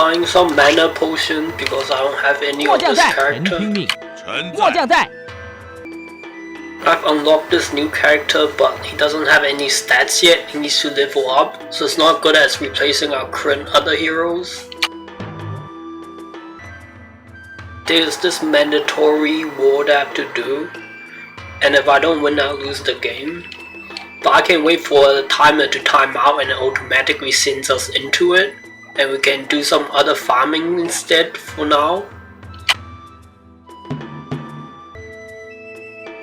buying some mana potion because I don't have any of this character. I've unlocked this new character, but he doesn't have any stats yet. He needs to level up, so it's not good as replacing our current other heroes. There's this mandatory war that I have to do, and if I don't win, I'll lose the game. But I can wait for the timer to time out and it automatically sends us into it, and we can do some other farming instead for now.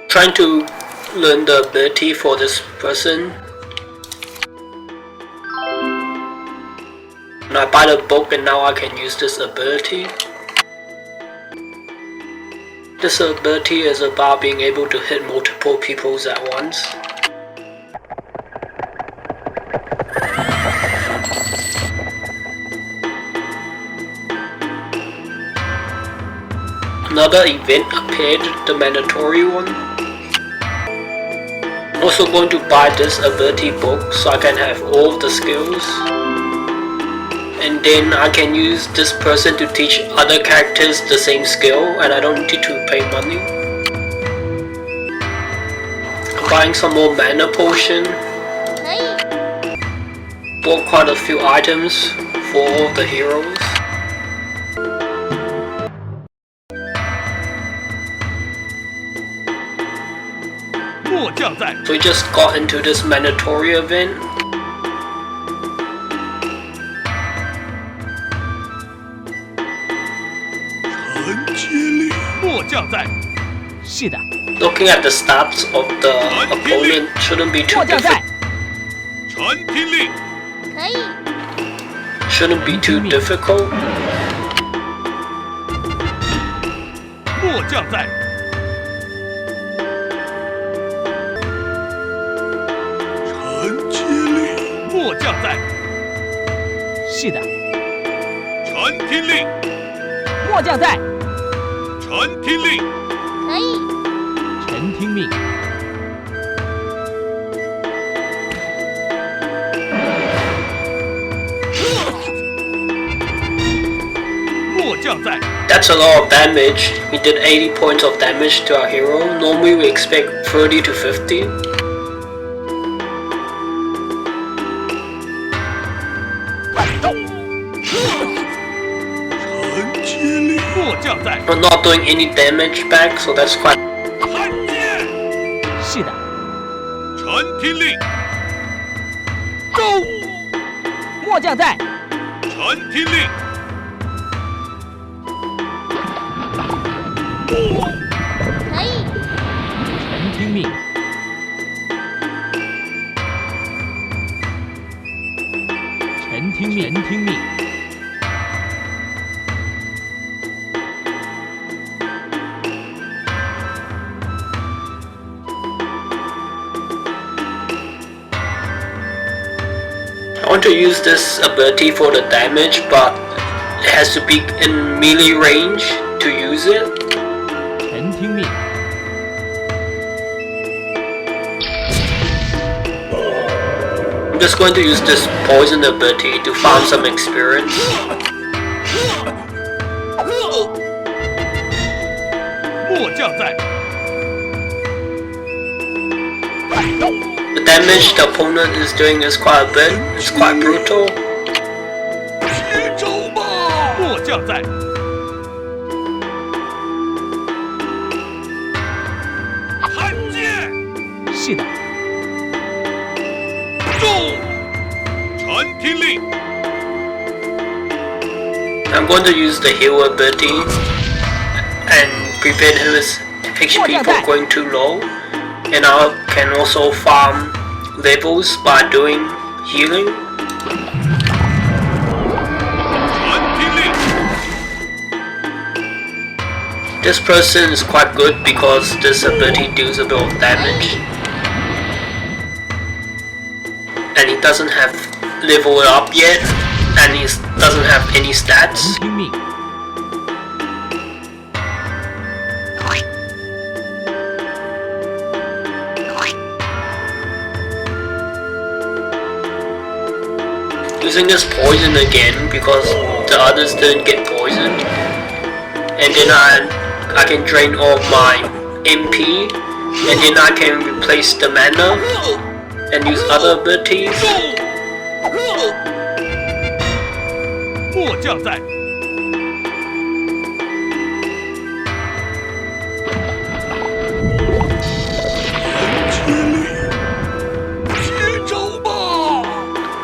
Trying to learn the ability for this person. And I buy the book and now I can use this ability. This ability is about being able to hit multiple people at once. Another event appeared, the mandatory one. I'm also going to buy this ability book so I can have all of the skills. And then I can use this person to teach other characters the same skill and I don't need to pay money. I'm buying some more mana potion. Bought quite a few items for all of the heroes. So we just got into this mandatory event. Looking at the stats of the opponent shouldn't be too difficult. Shouldn't be too difficult. That's a lot of damage. We did 80 points of damage to our hero. Normally we expect 30 to 50. We're not doing any damage back, so that's quite. I want to use this ability for the damage, but it has to be in melee range to use it. I'm just going to use this poison ability to farm some experience. The damage the opponent is doing is quite a bit, it's quite brutal. I'm going to use the heal ability and prevent his HP from going too low. And I can also farm levels by doing healing. This person is quite good because this ability deals a bit of damage. And he doesn't have leveled up yet, and he doesn't have any stats. Using this poison again because the others didn't get poisoned. And then I can drain all my MP, and then I can replace the mana and use other abilities. 末将在。接招吧！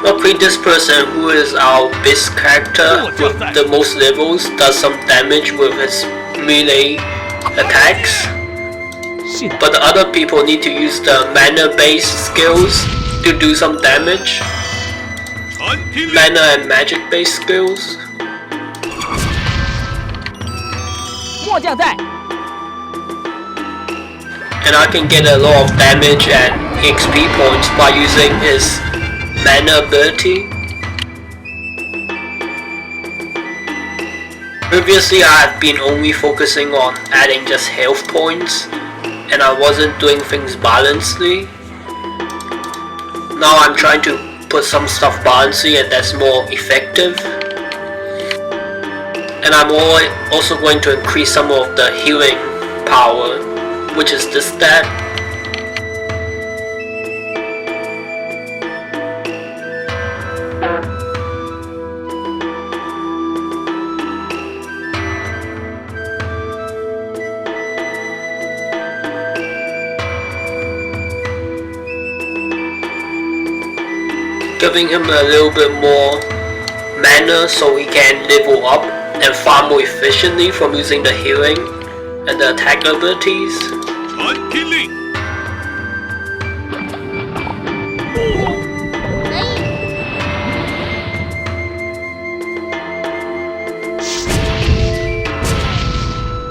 Luckily, this person, who is our best character with the most levels, does some damage with his melee attacks. But the other people need to use the mana-based skills to do some damage. Mana and magic-based skills. 末将在。 And I can get a lot of damage and XP points by using his mana ability. Previously, I have been only focusing on adding just health points, and I wasn't doing things balancedly. Now I'm trying to put some stuff balancedly, and that's more effective. And I'm also going to increase some of the healing power, which is this stat. Giving him a little bit more mana so he can level up and farm more efficiently from using the healing and the attack abilities. 传天令。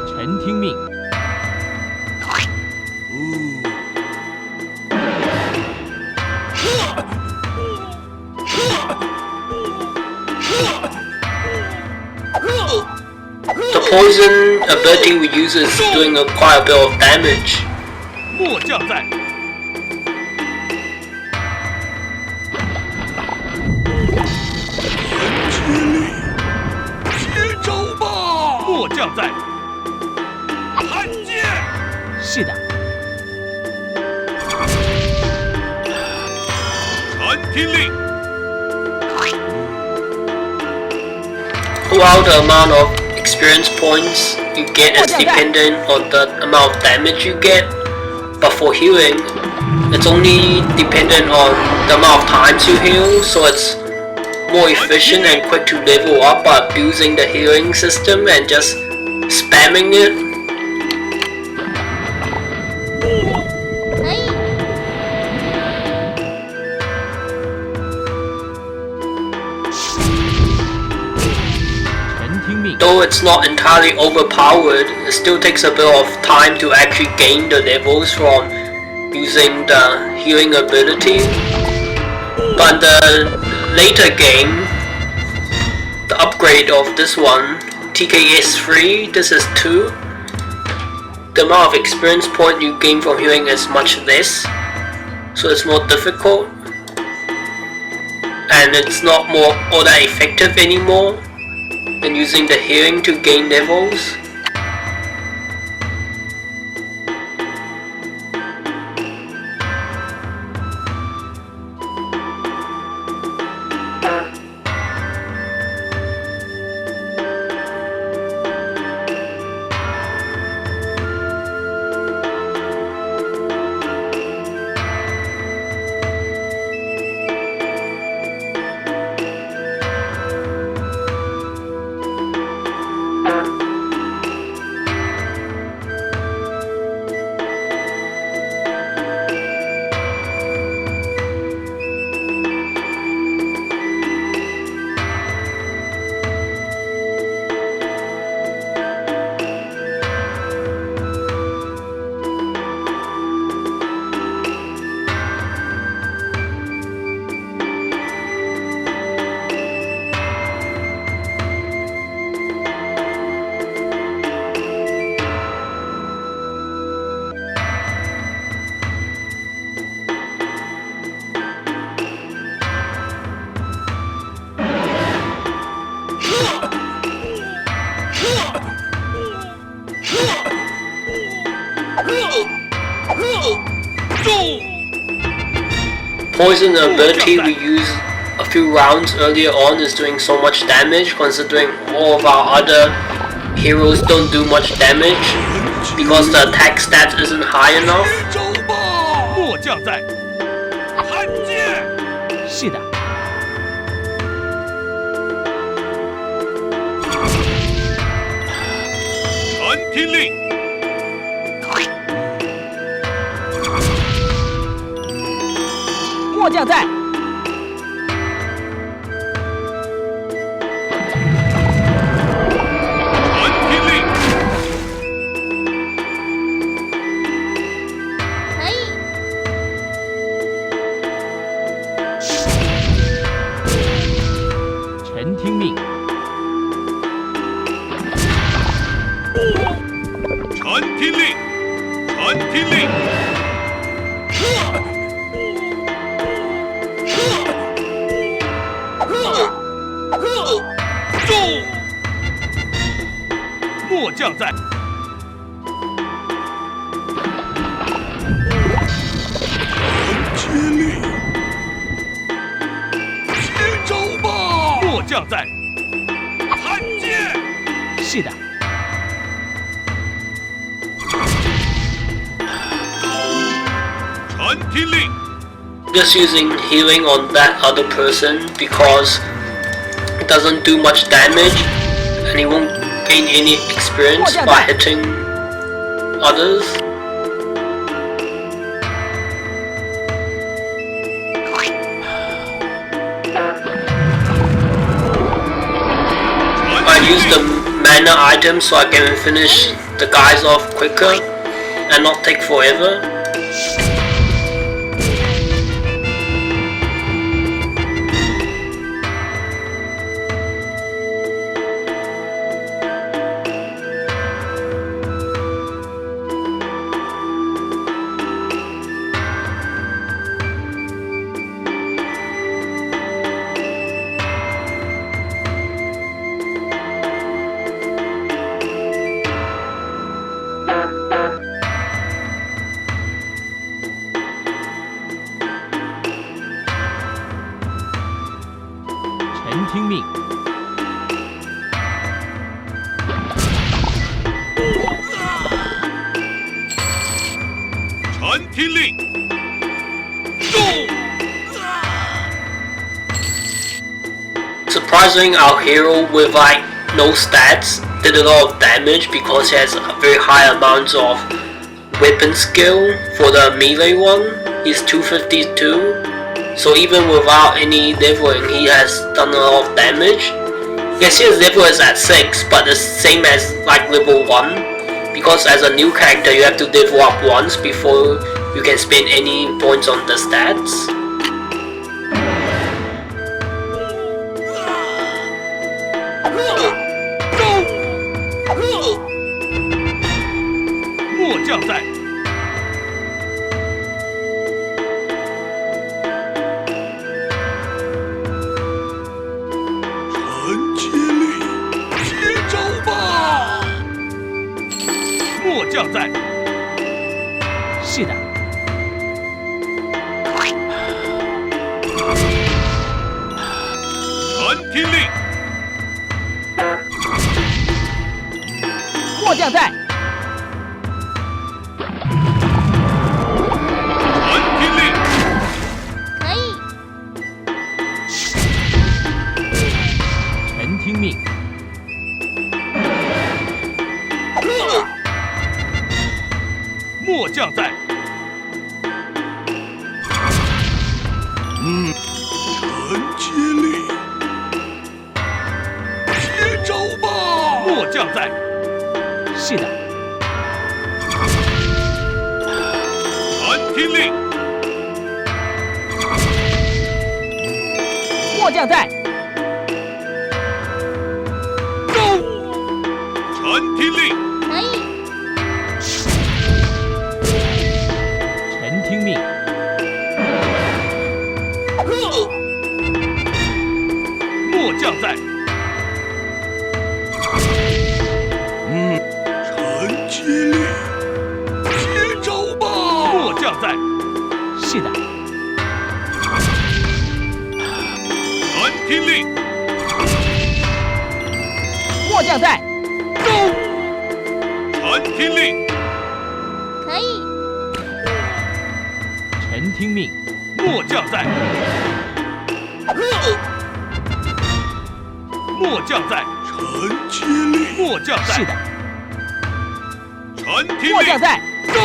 臣听命。 The poison ability we use is doing quite a bit of damage. 末将在。接招吧！末将在。看剑。是的。 传天令。 While the amount of experience points you get is dependent on the amount of damage you get, but for healing, it's only dependent on the amount of times you heal, so it's more efficient and quick to level up by abusing the healing system and just spamming it. Though it's not entirely overpowered, it still takes a bit of time to actually gain the levels from using the healing ability. But the later game, the upgrade of this one, TKS 3, this is 2, the amount of experience point you gain from healing is much less, so it's more difficult, and it's not all that effective anymore than using the healing to gain levels. Poison ability we used a few rounds earlier on is doing so much damage, considering all of our other heroes don't do much damage because the attack stat isn't high enough. 末将在，看剑。是的，传听令。末将在，传听令。可以，臣听命。传听令，传听令。中！末将在。接力，接招吧！末将在，看剑。是的，传听令。 Just using healing on that other person because it doesn't do much damage and he won't gain any experience by hitting others. I use the mana item so I can finish the guys off quicker and not take forever.听命。传听令，动！ Surprisingly, our hero with like no stats did a lot of damage because he has a very high amount of weapon skill. For the melee one, he's 252. So even without any leveling, he has done a lot of damage. You can see his level is at 6, but the same as like level 1. Because as a new character, you have to level up once before you can spend any points on the stats. 末将在，陈接力，接招吧！末将在，是的，传听令，末将在，传听令，可以，臣听命。末将在，陈接力，接招吧！末将在，是的，传听令，末将在，传听令，可以，臣听命。末将在，陈接力，接在。是的，传听令，末将在。走。传听令，可以。臣听命。末将在。末将在。臣接令。末将在。是的，传听令，末将在。走。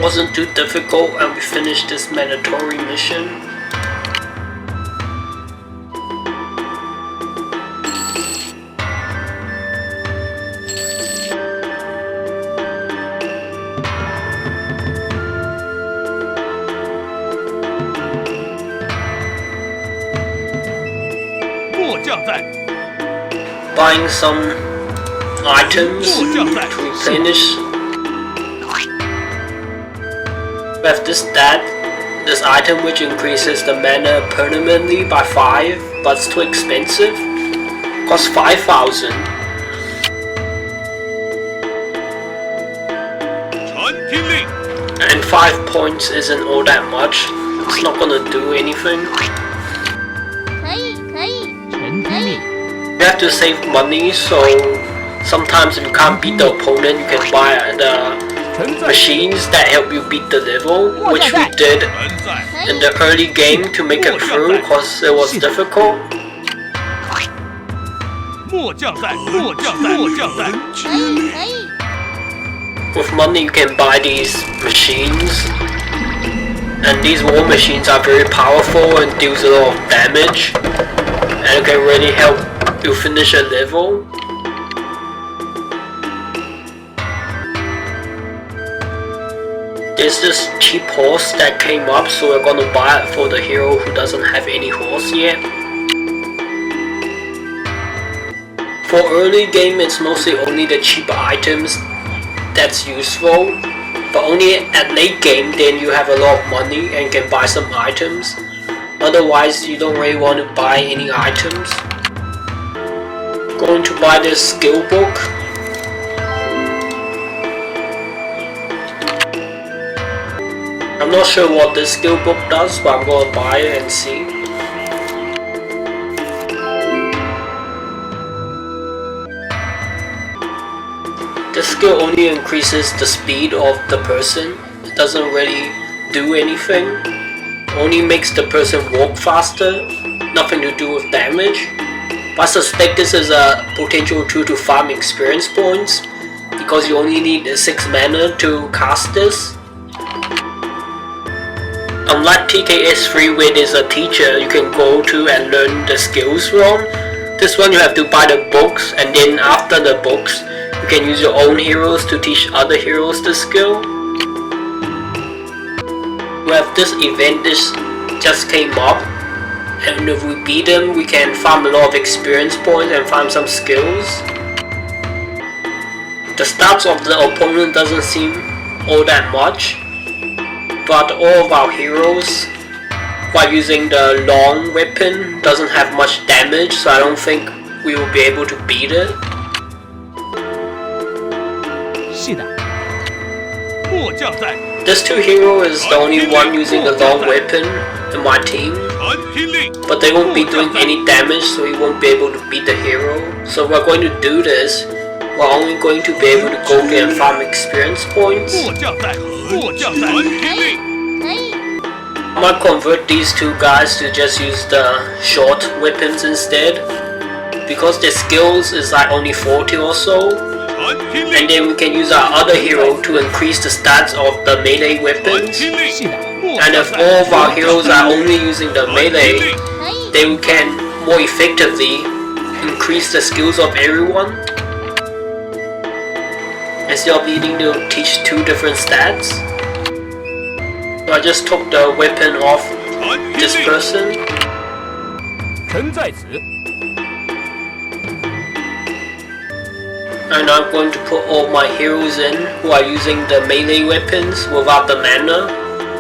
Wasn't too difficult and we finished this mandatory mission. Buying some items to replenish. We have this item which increases the mana permanently by 5, but it's too expensive. Costs 5,000. And 5 points isn't all that much. It's not gonna do anything. You have to save money, so sometimes if you can't beat the opponent, you can buy the machines that help you beat the level, which we did in the early game to make it through because it was difficult. With money you can buy these machines, and these war machines are very powerful and deals a lot of damage, and it can really help you finish a level. There's this cheap horse that came up, so we're gonna buy it for the hero who doesn't have any horse yet. For early game, it's mostly only the cheaper items that's useful, but only at late game then you have a lot of money and can buy some items. Otherwise, you don't really want to buy any items. Going to buy this skill book. I'm not sure what this skill book does, but I'm gonna buy it and see. This skill only increases the speed of the person. It doesn't really do anything. Only makes the person walk faster. Nothing to do with damage. But I suspect this is a potential tool to farm experience points, because you only need 6 mana to cast this. Unlike TKS3 where there's a teacher you can go to and learn the skills from, this one you have to buy the books, and then after the books you can use your own heroes to teach other heroes the skill. We have this event this just came up, and if we beat them we can farm a lot of experience points and farm some skills. The stats of the opponent doesn't seem all that much, but all of our heroes, while using the long weapon, doesn't have much damage, so I don't think we will be able to beat it. This 2 hero is the only one using a long weapon in my team, but they won't be doing any damage, so he won't be able to beat the hero. So if we're going to do this, we're only going to be able to go get and farm experience points. I might convert these 2 guys to just use the short weapons instead, because their skills is like only 40 or so. And then we can use our other hero to increase the stats of the melee weapons. And if all of our heroes are only using the melee, then we can more effectively increase the skills of everyone, instead of needing to teach 2 different stats. So I just took the weapon off this person. And I'm going to put all my heroes in who are using the melee weapons without the mana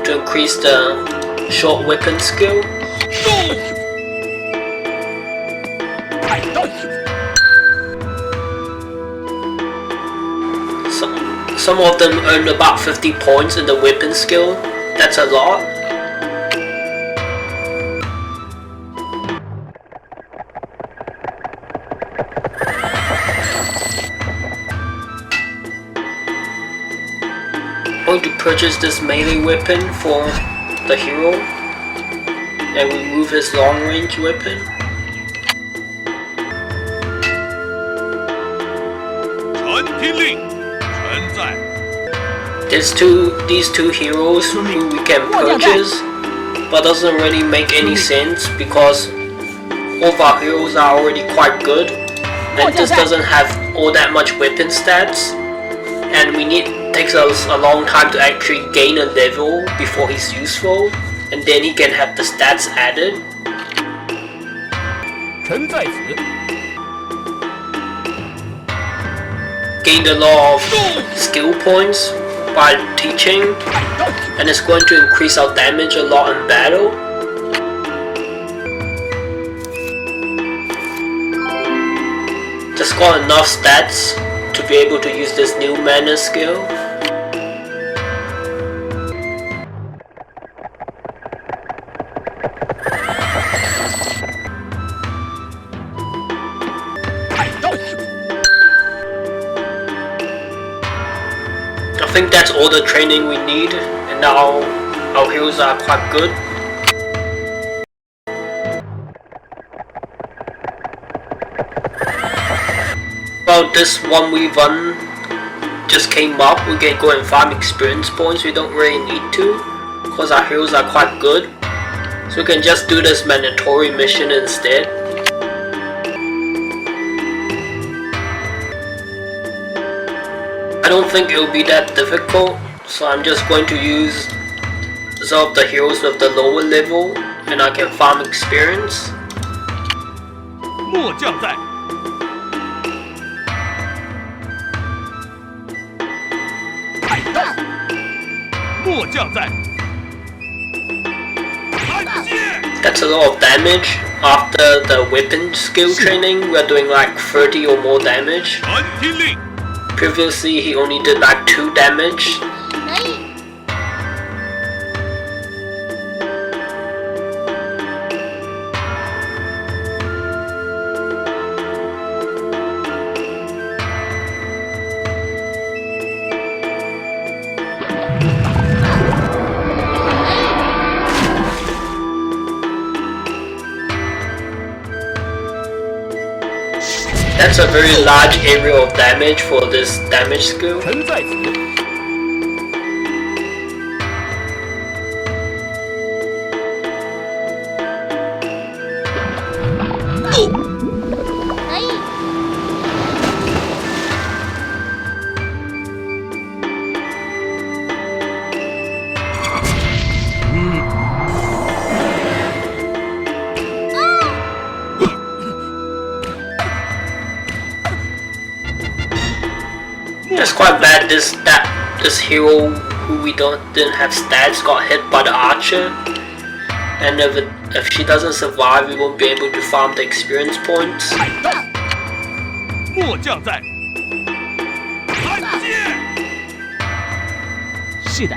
to increase the short weapon skill. Some of them earned about 50 points in the weapon skill. That's a lot. I'm going to purchase this melee weapon for the hero and remove his long range weapon. These two heroes who we can purchase, but doesn't really make any sense because all of our heroes are already quite good, and this doesn't have all that much weapon stats, and takes us a long time to actually gain a level before he's useful, and then he can have the stats added. 臣在此。 Gained a lot of skill points by teaching, and it's going to increase our damage a lot in battle. Just got enough stats to be able to use this new mana skill. I think that's all the training we need, and now our heroes are quite good. Well, this 1v1 just came up. We can go and farm experience points. We don't really need to, because our heroes are quite good. So we can just do this mandatory mission instead. I don't think it will be that difficult, so I'm just going to use some of the heroes with the lower level, and I can farm experience. 末将在。末将在。看剑。 That's a lot of damage. After the weapon skill training, we're doing like 30 or more damage. 传听令。 Previously, he only did like 2 damage. 可以。 That's a very large area of damage for this damage skill. 臣在此。 可以。 It's quite bad. This hero who we didn't have stats got hit by the archer, and if she doesn't survive, we won't be able to farm the experience points. 末将在。看剑。是的。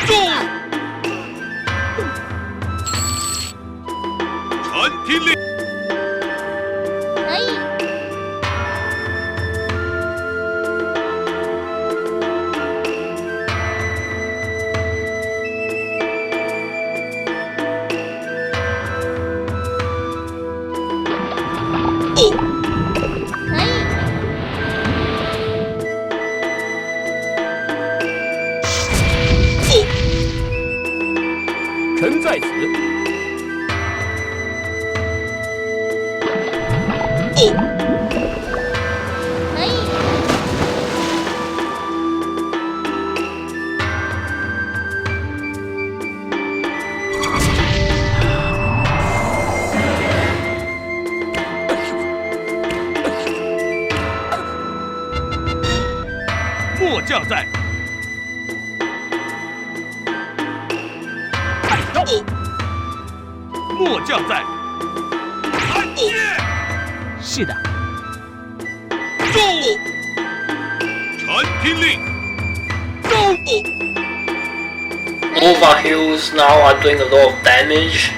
中。传听令。 可以。 可以。 臣在此。可以。末将在。末将在。看剑。是的。中。传听令，走！ All of our heroes now are doing a lot of damage,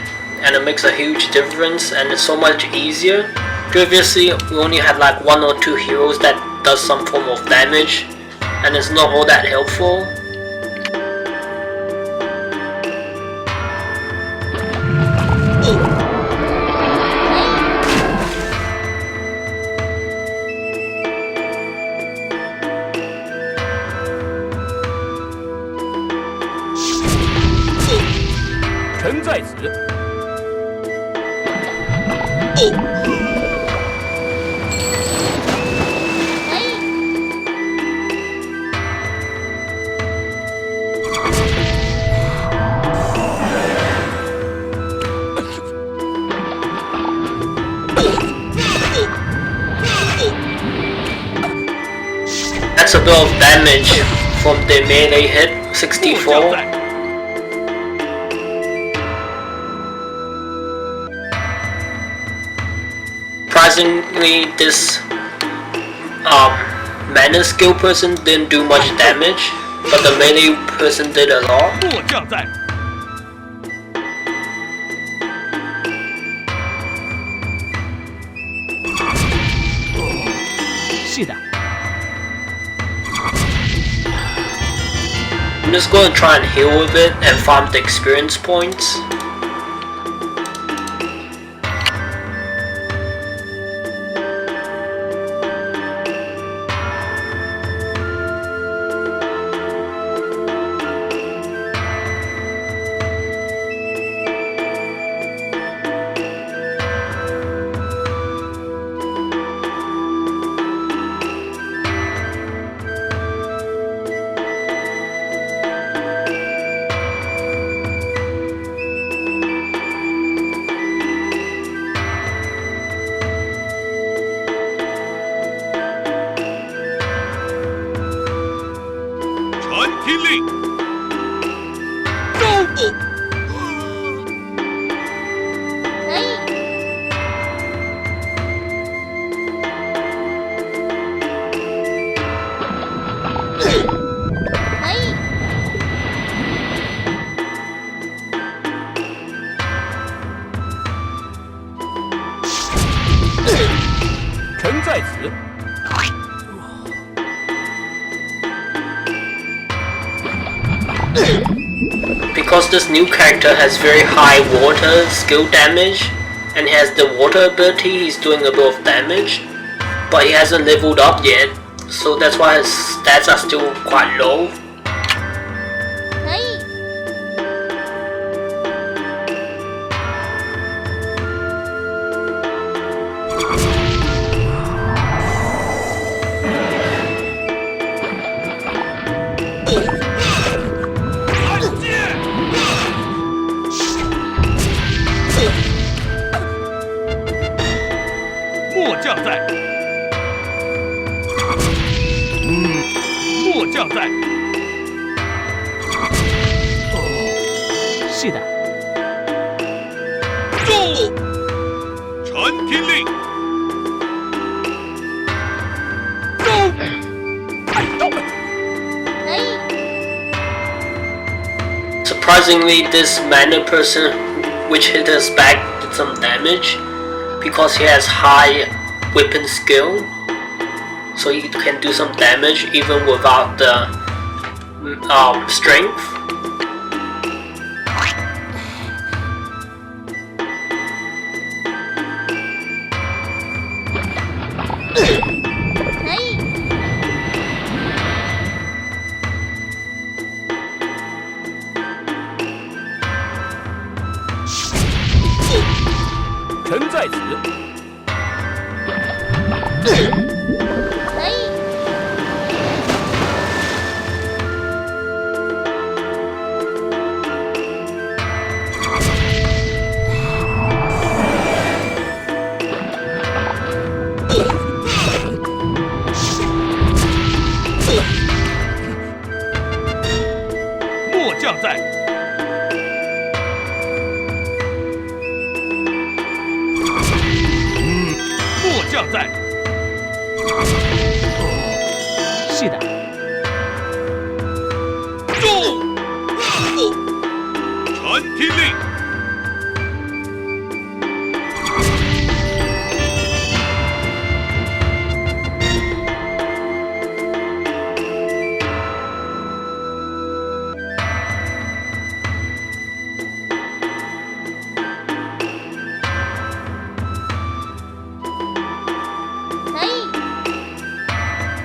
and it makes a huge difference, and it's so much easier. Previously, we only had like 1 or 2 heroes that does some form of damage, and it's not all that helpful. That's a bit of damage from the melee hit, 64. Surprisingly, this mana skill person didn't do much damage, but the melee person did a lot. 末将在，是的， I'm just going to try and heal a bit and farm the experience points. Because this new character has very high water skill damage and he has the water ability, he's doing a bit of damage, but he hasn't leveled up yet, so that's why his stats are still quite low. Surprisingly, this mana person which hit us back did some damage because he has high weapon skill, so he can do some damage even without the strength. 听令。可以，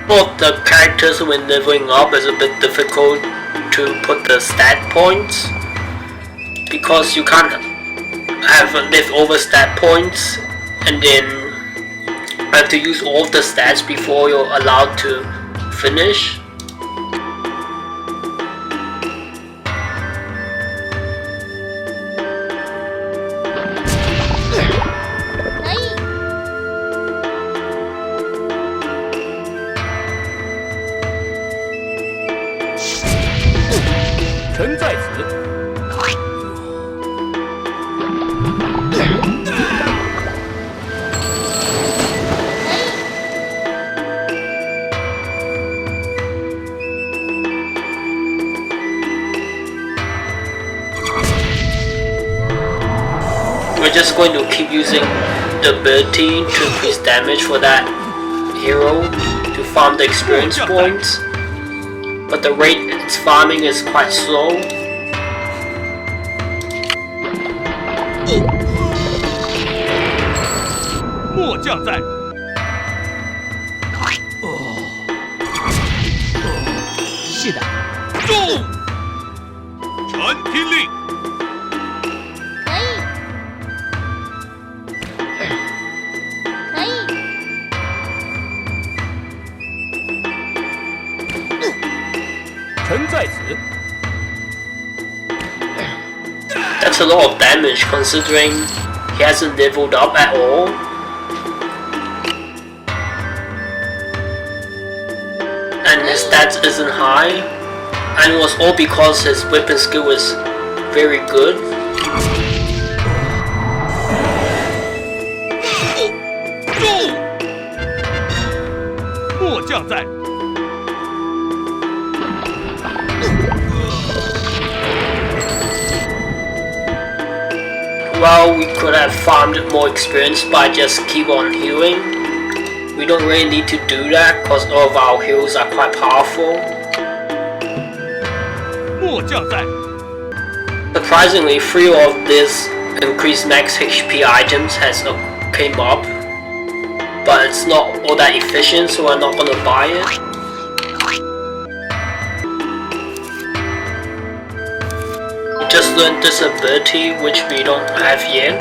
Well, the characters when leveling up is a bit difficult to put the stat points because you can't have leftover stat points and then have to use all of the stats before you're allowed to finish. We're just going to keep using the ability to increase damage for that hero to farm the experience points, but the rate it's farming is quite slow. That's a lot of damage considering he hasn't leveled up at all. And his stats isn't high. And it was all because his weapon skill is very good. Well, we could have farmed more experience by just keep on healing. We don't really need to do that because all of our heals are quite powerful. Surprisingly, 3 of these increased max HP items has came up, but it's not all that efficient, so we're not gonna buy it. We just learned this ability, which we don't have yet.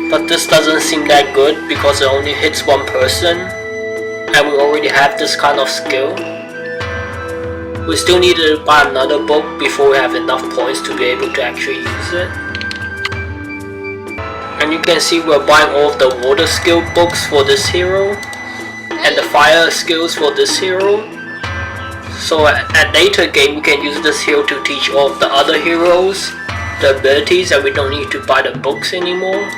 But this doesn't seem that good because it only hits one person, and we already have this kind of skill. We still need to buy another book before we have enough points to be able to actually use it. And you can see we're buying all of the water skill books for this hero and the fire skills for this hero. So at later game we can use this hero to teach all of the other heroes the abilities, and we don't need to buy the books anymore.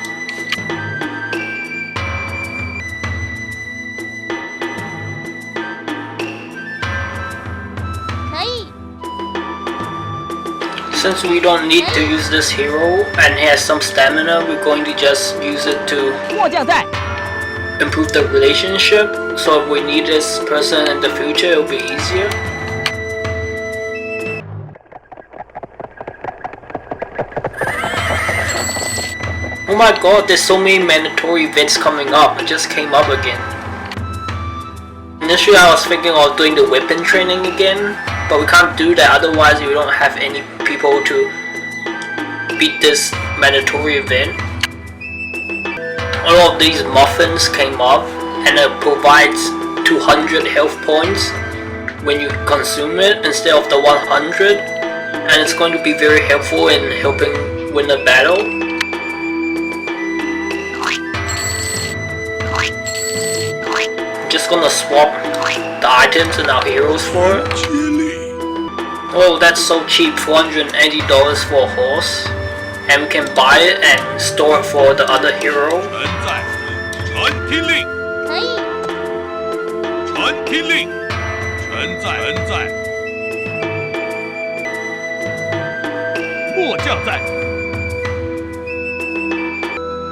Since we don't need to use this hero and he has some stamina, we're going to just use it to improve the relationship. So if we need this person in the future, it'll be easier. Oh my god, there's so many mandatory events coming up. It just came up again. Initially I was thinking of doing the weapon training again, but we can't do that, otherwise we don't have any people to beat this mandatory event. All of these muffins came up, and it provides 200 health points when you consume it instead of the 100, and it's going to be very helpful in helping win a battle. I'm just gonna swap the items and our heroes for it. Oh, that's so cheap, $480 for a horse, and we can buy it and store it for the other hero. 末将在，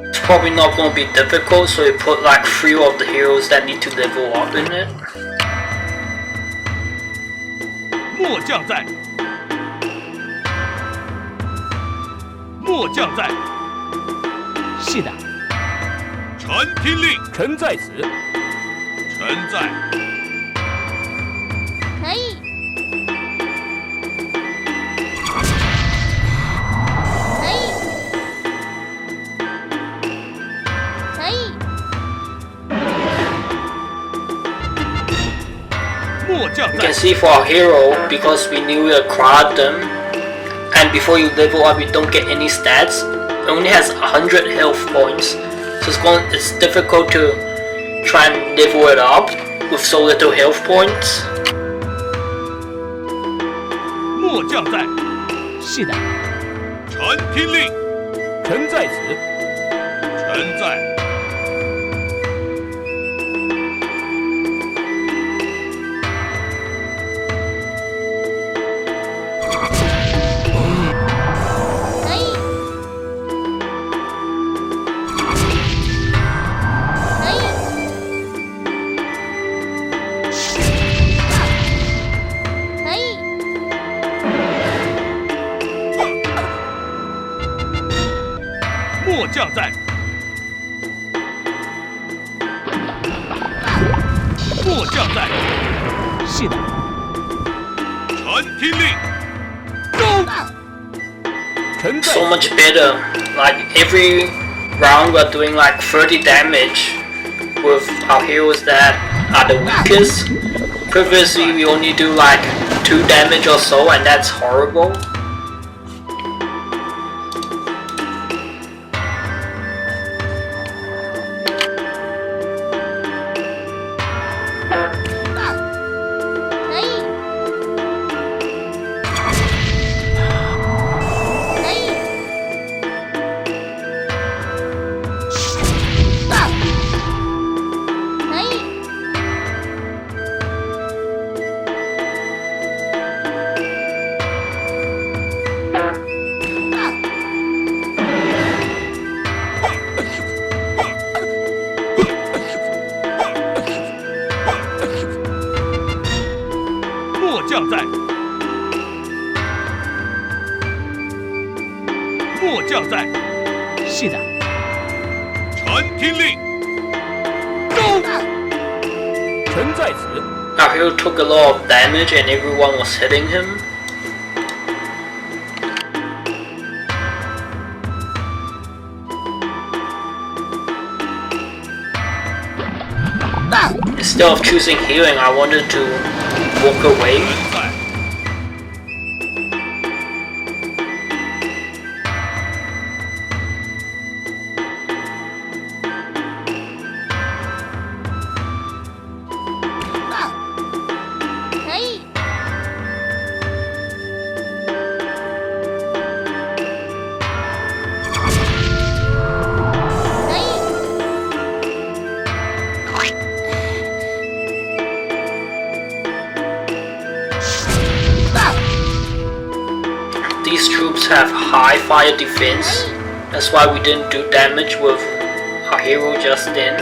It's probably not going to be difficult, so you put like 3 of the heroes that need to level up in it. 末将在，末将在，是的，臣听令，臣在此。臣在，可以，可以，可以，末将 You 在 can，see for our hero, because we knew we acquired them, and before you level up you don't get any stats, it only has 100 health points, so it's difficult to try and level it up with so little health points. 末将在，是的，臣听令，臣在此。臣在，可以，可以，可以，末将在，末将在，是的，臣听令，臣在 So much better. Like every round we're doing like 30 damage with our heroes that are the weakest. Previously we only do like 2 damage or so, and that's horrible. Our hero took a lot of damage and everyone was hitting him. Instead of choosing healing, I wanted to walk away. 臣在，可以，可以， These troops have high fire defense. That's why we didn't do damage with our hero just then.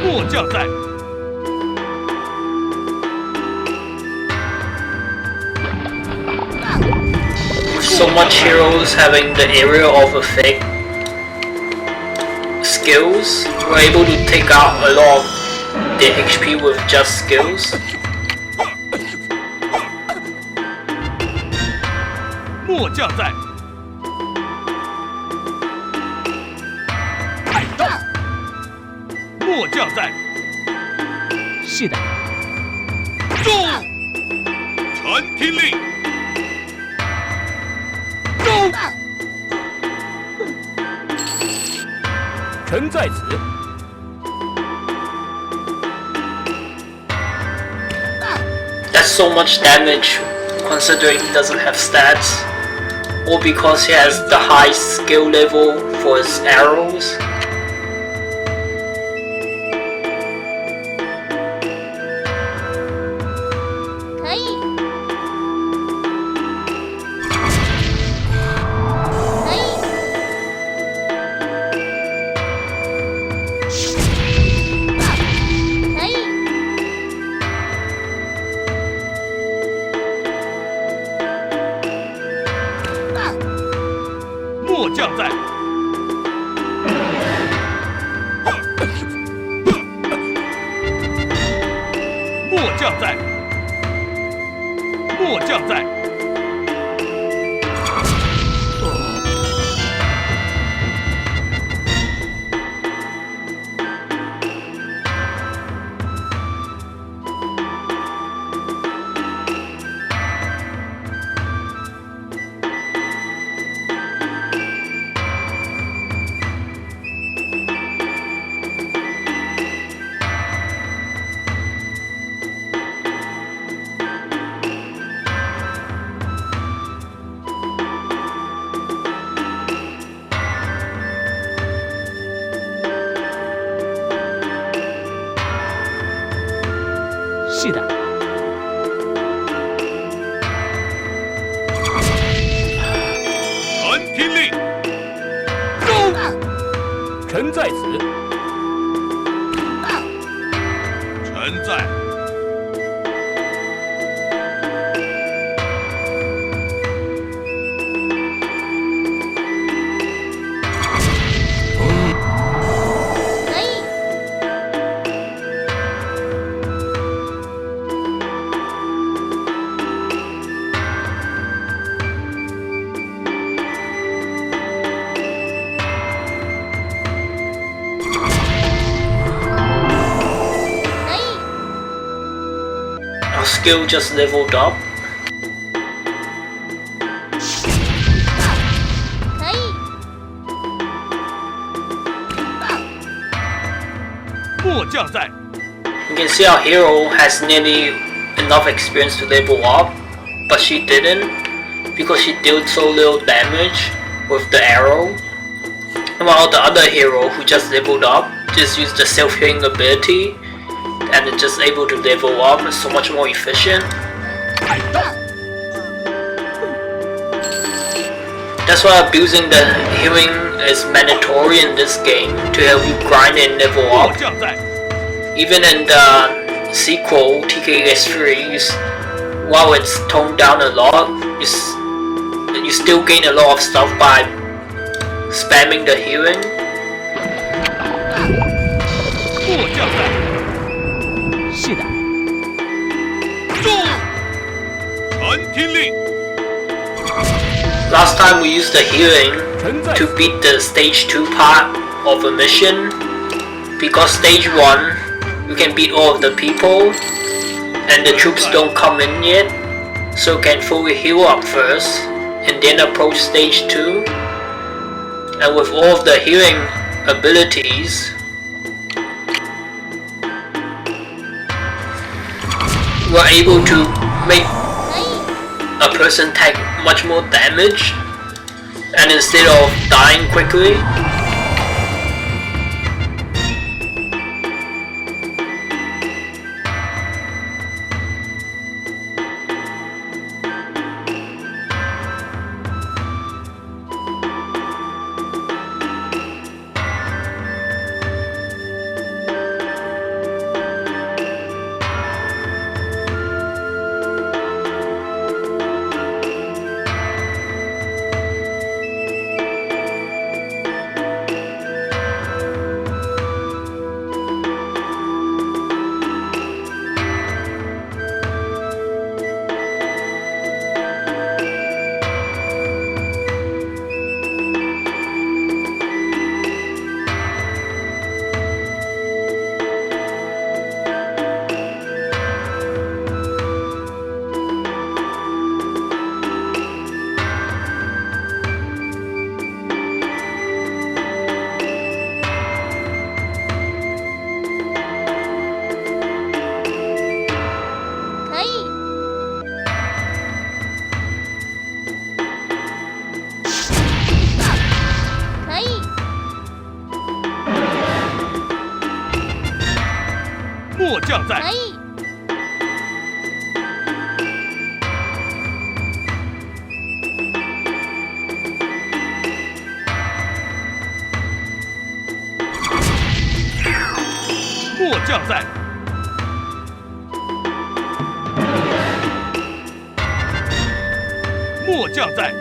末将在， With so much heroes having the area of effect skills, we're able to take out a lot of their HP with just skills. 末将在，开刀，末将在，是的，住，臣听令，住，臣在此。 That's so much damage considering he doesn't have stats. Or because he has the high skill level for his arrows. 将在，末将在。是的，臣听令。臣在此。臣在。可以，可以， Our skill just leveled up. 可以，末将在。 You can see our hero has nearly enough experience to level up, but she didn't because she dealt so little damage with the arrow. While the other hero who just leveled up just used the self-healing ability and is just able to level up and so much more efficient. That's why abusing the healing is mandatory in this game to help you grind and level 末 up. 将在。 Even in the sequel TKS3, while it's toned down a lot, you still gain a lot of stuff by spamming the healing. 末将在。是的，中。臣听令。 Last time we used the healing 臣在 to beat the stage 2 part of a mission, because stage 1 you can beat all of the people and the troops don't come in yet, so can fully heal up first and then approach stage 2. And with all of the healing abilities, we're able to make 可以， a person take much more damage, and instead of dying quickly,末将在。可以，末将在。末将在。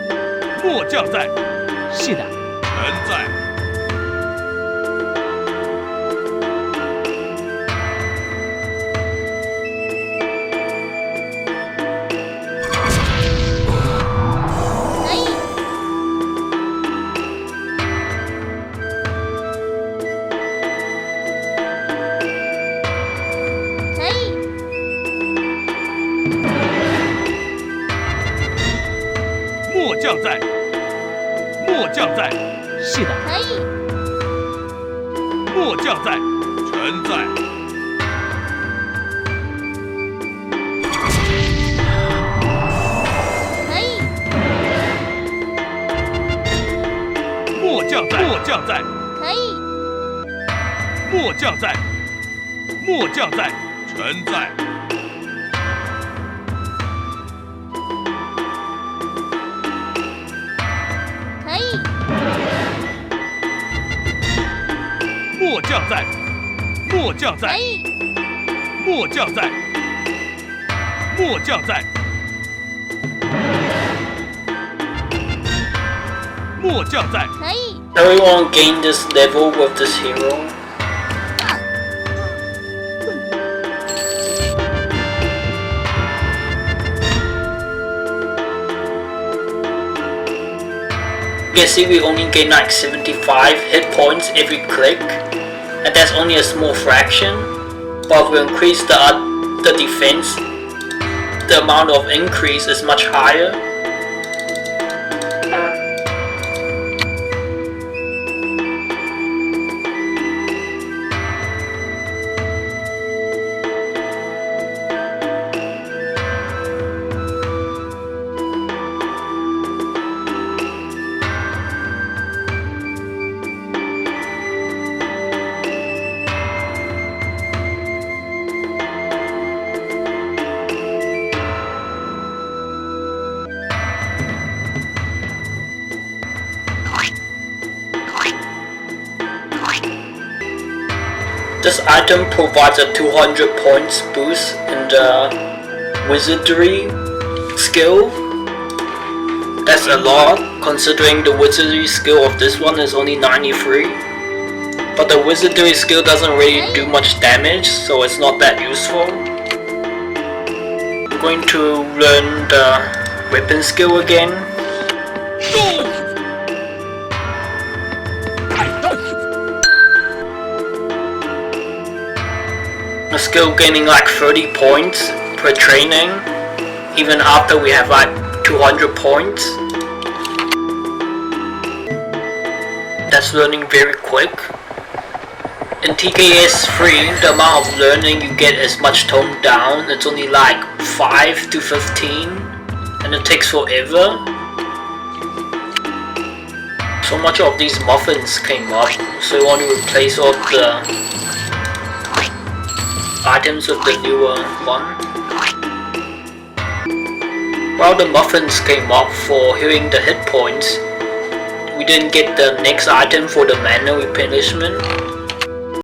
末将在。是的，人在。将在，末将在，是的，可以，末将在，臣在。可以，末将在，末将在，可以，末将在，末将在，臣在。可以，末将在，末将在，可以，末将在，末将在，末将在。可以， Everyone gain this level with this hero. You can see we only gain like 75 hit points every click, and that's only a small fraction. But if we increase the defense, the amount of increase is much higher. This item provides a 200 points boost in the wizardry skill. That's a lot, considering the wizardry skill of this one is only 93. But the wizardry skill doesn't really do much damage, so it's not that useful. I'm going to learn the weapon skill again. A skill gaining like 30 points per training, even after we have like 200 points. That's learning very quick. In TKS 3, the amount of learning you get is much toned down. It's only like 5 to 15, and it takes forever. So much of these muffins came up, so I want to replace all the items with the newer one. While the muffins came up for healing the hit points, we didn't get the next item for the mana replenishment.